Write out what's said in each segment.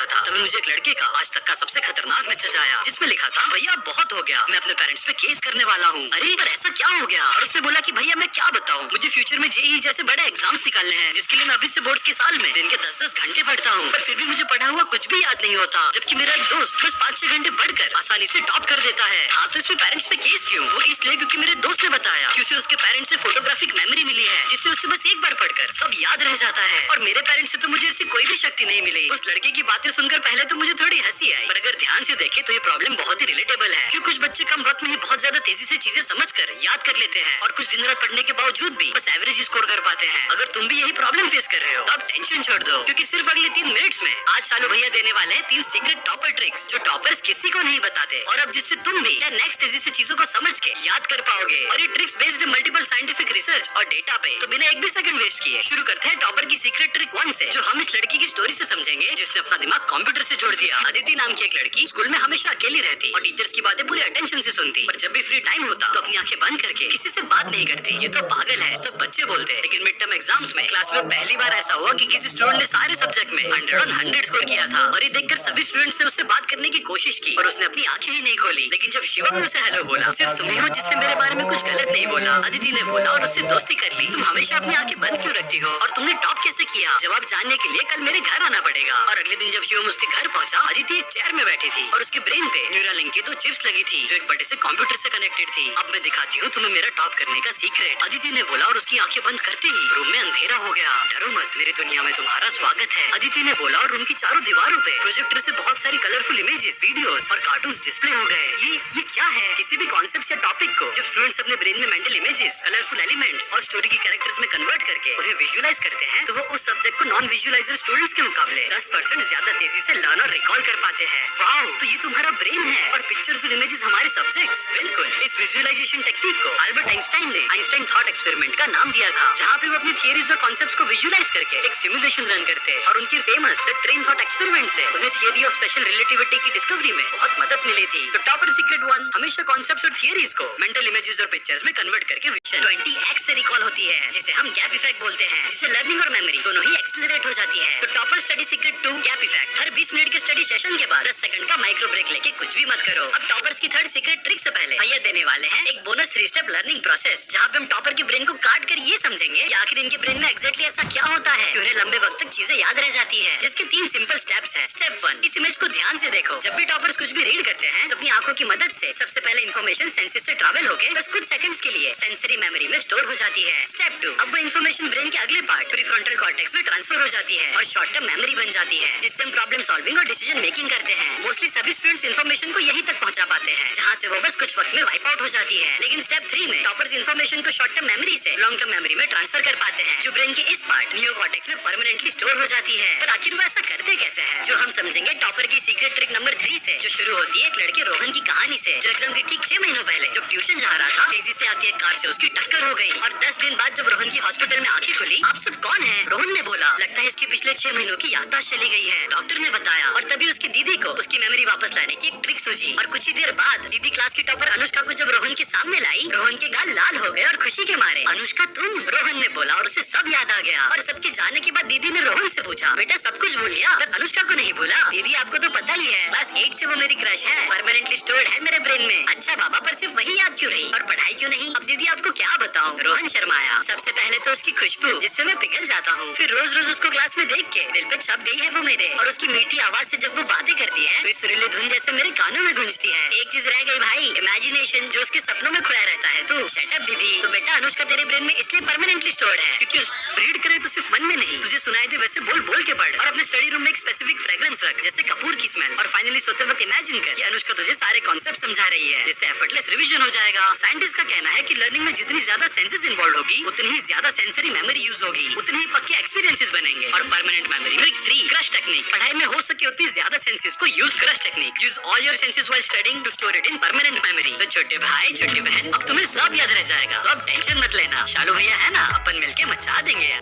रहा था, तभी मुझे एक लड़के का आज तक का सबसे खतरनाक मैसेज आया, जिसमें लिखा था, भैया बहुत हो गया, मैं अपने पेरेंट्स पे केस करने वाला हूँ। अरे पर ऐसा क्या हो गया? और उसने बोला कि भैया मैं क्या बताऊँ, मुझे फ्यूचर में जेईई जैसे बड़े एग्जाम्स निकालने हैं, जिसके लिए मैं अभी से बोर्ड्स के साल में दिन के 10-10 घंटे पढ़ता हूँ, पर फिर भी मुझे पढ़ा हुआ कुछ भी याद नहीं होता, जबकि मेरा एक दोस्त बस 5-6 घंटे पढ़कर आसानी से टॉप कर देता है। हाँ तो इसमें पेरेंट्स पे केस क्यों? वो इसलिए क्योंकि मेरे दोस्त ने बताया कि उसे उसके पेरेंट्स से फोटोग्राफिक मेमोरी मिली है, जिससे उसे बस एक बार पढ़कर सब याद रह जाता है। और मेरे पेरेंट्स से तो मुझे ऐसी कोई भी शक्ति नहीं मिली। उस लड़के की बातें सुनकर पहले तो मुझे थोड़ी हंसी आई, पर अगर ध्यान से देखे तो ये प्रॉब्लम बहुत ही रिलेटेबल है, क्योंकि कुछ बच्चे कम वक्त में ही बहुत ज्यादा तेजी से चीजें समझकर याद कर लेते हैं, और कुछ दिन रात पढ़ने के बावजूद भी बस एवरेज स्कोर कर पाते हैं। अगर तुम भी यही प्रॉब्लम फेस कर रहे हो तो अब टेंशन छोड़ दो, क्योंकि सिर्फ अगले 3 मिनट्स में आज शालू भैया देने वाले हैं 3 सीक्रेट टॉपर ट्रिक्स, जो टॉपर्स किसी को नहीं बताते, और अब जिससे तुम भी नेक्स्ट तेजी से चीजों को समझ के याद कर पाओगे। और ये tricks based multiple scientific research और डेटा पे, तो बिना एक भी सेकंड वेस्ट किए शुरू करते हैं टॉपर की सीक्रेट ट्रिक 1 से, जो हम इस लड़की की स्टोरी से समझेंगे, जिसने अपना दिमाग कंप्यूटर से जोड़ दिया। अदिति नाम की एक लड़की स्कूल में हमेशा अकेली रहती और टीचर्स की बातें पूरे अटेंशन से सुनती, पर जब भी फ्री टाइम होता तो अपनी आंखें बंद करके किसी से बात नहीं करती। ये तो पागल है, सब बच्चे बोलते हैं। लेकिन मिड टर्म एग्जाम्स में क्लास में पहली बार ऐसा हुआ कि किसी स्टूडेंट ने सारे सब्जेक्ट में 100 on 100 स्कोर किया था, और ये देखकर सभी स्टूडेंट्स ने उससे बात करने की कोशिश की, और उसने अपनी आंखें ही नहीं खोली। लेकिन जब शिवम ने उसे हेलो बोला, सिर्फ तुम ही हो जिसने मेरे बारे में कुछ गलत नहीं बोला, अदिति ने बोला, और उससे दोस्ती कर ली। तुम हमेशा अपनी आंखें बंद क्यों रखती हो, और तुमने टॉप कैसे किया? जवाब जानने के लिए कल मेरे घर आना पड़ेगा। और अगले दिन जब शिवम उसके घर पहुंचा, अदिति एक चेयर में बैठी थी और उसके ब्रेन पे न्यूरालिंक की 2 चिप्स लगी थी, जो एक बड़े से कंप्यूटर से कनेक्टेड थी। अब मैं दिखाती हूँ तुम्हें मेरा टॉप करने का सीक्रेट, अदिति ने बोला, और उसकी आंखें बंद करते ही रूम में अंधेरा हो गया। डरो मत, मेरी दुनिया में तुम्हारा स्वागत है, अदिति ने बोला, और रूम की चारों दीवारों पे प्रोजेक्टर से बहुत सारी कलरफुल इमेजेस, वीडियोस और कार्टून्स डिस्प्ले हो गए। ये क्या है? किसी भी कॉन्सेप्ट या टॉपिक को जब स्टूडेंट्स अपने ब्रेन में मेंटल इमेजेस, कलरफुल एलिमेंट्स और स्टोरी की कैरेक्टर्स में कन्वर्ट करके उन्हें विजुअलाइज करते हैं, तो वो उस सब्जेक्ट को नॉन विजुअलाइजर स्टूडेंट्स के मुकाबले 10% ज्यादा तेजी से लर्न और रिकॉल कर पाते हैं। वाओ, तो ये तुम्हारा ब्रेन है और पिक्चर्स और इमेजेस हमारे सब्जेक्ट्स। बिल्कुल, इस विजुअलाइजेशन टेक्निक को अल्बर्ट आइंस्टाइन ने आइंस्टाइन थॉट एक्सपेरिमेंट का नाम दिया था, जहाँ पे वो अपनी थियरीज और कॉन्सेप्ट्स को विजुअलाइज करके एक सिमुलेशन रन करते, और उनके famous the train thought experiment से उन्हें थियरी ऑफ स्पेशल रिलेटिविटी की डिस्कवरी में बहुत मदद मिली थी। तो टॉपर सीक्रेट 1, हमेशा कॉन्सेप्ट्स और थियरीज को मेंटल इमेजेस और पिक्चर्स में कन्वर्ट करके 20x से रिकॉल होती है, जिसे हम गैप इफेक्ट बोलते हैं, जिससे लर्निंग और मेमोरी दोनों ही एक्सेलरेट हो जाती है। तो topper study secret 2, gap effect. हर 20 मिनट के स्टडी सेशन के बाद 10 सेकंड का माइक्रो ब्रेक लेके कुछ भी मत करो। अब टॉपर्स की थर्ड सीक्रेट ट्रिक से पहले भैया देने वाले हैं एक बोनस 3 स्टेप लर्निंग प्रोसेस, जहाँ पे हम टॉपर के ब्रेन को काट कर ये समझेंगे कि आखिर इनके ब्रेन में एग्जैक्टली ऐसा क्या होता है कि उन्हें लंबे वक्त तक चीजें याद रह जाती है, जिसके 3 सिंपल स्टेप्स हैं। स्टेप 1, इस इमेज को ध्यान से देखो। जब भी टॉपर्स कुछ भी रीड करते हैं तो अपनी आंखों की मदद से सबसे पहले इन्फॉर्मेशन सेंसेस से ट्रैवल होकर बस कुछ सेकंड्स के लिए सेंसरी मेमोरी में स्टोर हो जाती है। स्टेप 2, अब वो इन्फॉर्मेशन ब्रेन के अगले पार्ट प्रीफ्रंटल कॉर्टेक्स में ट्रांसफर हो जाती है और शॉर्ट टर्म मेमोरी बन जाती है, जिससे हम प्रॉब्लम सॉल्विंग और डिसीजन मेकिंग करते हैं। मोस्टली सभी स्टूडेंट्स इन्फॉर्मेशन को यहीं तक पहुंचा पाते हैं, जहां से वो बस कुछ वक्त में वाइप आउट हो जाती है। लेकिन स्टेप 3 में टॉपर्स इन्फॉर्मेशन को शॉर्ट टर्म मेमोरी से लॉन्ग टर्म मेमोरी में ट्रांसफर कर पाते हैं, जो ब्रेन के इस पार्ट नियोकॉर्टेक्स में परमानेंटली स्टोर हो जाती है। पर आखिर वो ऐसा करते कैसे हैं, जो हम समझेंगे टॉपर की सीक्रेट ट्रिक नंबर 3 से, जो शुरू होती है एक लड़के रोहन की कहानी से, जो एग्जाम के ठीक 6 महीनों पहले जब ट्यूशन जा रहा था, तेजी से आती एक कार से उसकी टक्कर हो गई, और 10 दिन बाद जब रोहन की हॉस्पिटल में आंखें खुली, आप सब कौन है? रोहन ने बोला, लगता है इसके पिछले 6 महीनों की याददाश्त चली गई है, डॉक्टर ने बताया। और तभी उसकी दीदी को उसकी मेमोरी वापस लाने की एक ट्रिक सूझी, और कुछ ही देर बाद दीदी क्लास की टॉपर अनुष्का को जब रोहन के सामने लाई, रोहन के गाल लाल हो गए और खुशी के मारे, अनुष्का तुम? रोहन ने बोला, और उसे सब याद आ गया। और सबके जाने के बाद दीदी ने रोहन से पूछा, बेटा सब कुछ भूल गया, पर अनुष्का को नहीं भूला? दीदी आपको तो पता ही है, क्लास 8 से वो मेरी क्रश है, परमानेंटली स्टोर्ड है मेरे ब्रेन में। अच्छा बाबा, पर सिर्फ वही याद क्यों रही और पढ़ाई क्यों नहीं? अब दीदी आपको क्या बताऊं? रोहन शर्माया। सबसे पहले तो उसकी खुशबू, जिससे मैं पिघल जाता हूँ, फिर रोज रोज उसको क्लास में देख के दिल पे छप गई है वो मेरे, और उसकी मीठी आवाज से जब वो बातें करती है तो इस सुरीली धुन जैसे मेरे कानों में गूंजती है। एक चीज रह गई भाई, इमेजिनेशन, जो उसके सपनों में खोया रहता है। तू शट अप दीदी। तो बेटा अनुष्का तेरे ब्रेन में इसलिए परमानेंटली स्टोर्ड है क्योंकि रीड करे तो सिर्फ मन में नहीं, तुझे सुनाई दे वैसे बोल बोल के पढ़, और अपने स्टडी रूम में एक स्पेसिफिक फ्रेग्रेंस रख, जैसे कपूर की स्मेल, और फाइनली सोते वक्त इमेजिन कर कि अनुष्का तुझे सारे कॉन्सेप्ट समझा रही है, जिससे एफर्टलेस रिवीजन हो जाएगा। साइंटिस्ट का कहना है कि लर्निंग में जितनी ज्यादा सेंसेस इन्वॉल्व होगी, उतनी ही ज्यादा सेंसरी मेमोरी यूज होगी, उतने ही पक्के एक्सपीरियंसेस बनेंगे और permanent memory. Trick 3, crush technique. पढ़ाई में हो सके उतनी ज्यादा सेंसेस को use crush technique. Use all your senses while studying to store it in permanent memory. तो छोटे भाई छोटी बहन, अब तुम्हें सब याद रह जाएगा, तो अब टेंशन मत लेना, शालू भैया है ना, अपन मिलके मचा देंगे।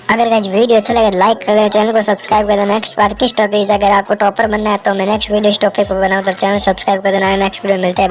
अगर गाइस वीडियो अच्छा लगे लाइक कर देना, चैनल को सब्सक्राइब कर देना। नेक्स्ट बार किस टॉपिक, अगर आपको टॉपर बनना है तो मैं नेक्स्ट वीडियो इस टॉपिक पर बनाऊं, तो चैनल सब्सक्राइब कर देना। नेक्स्ट वीडियो मिलते हैं।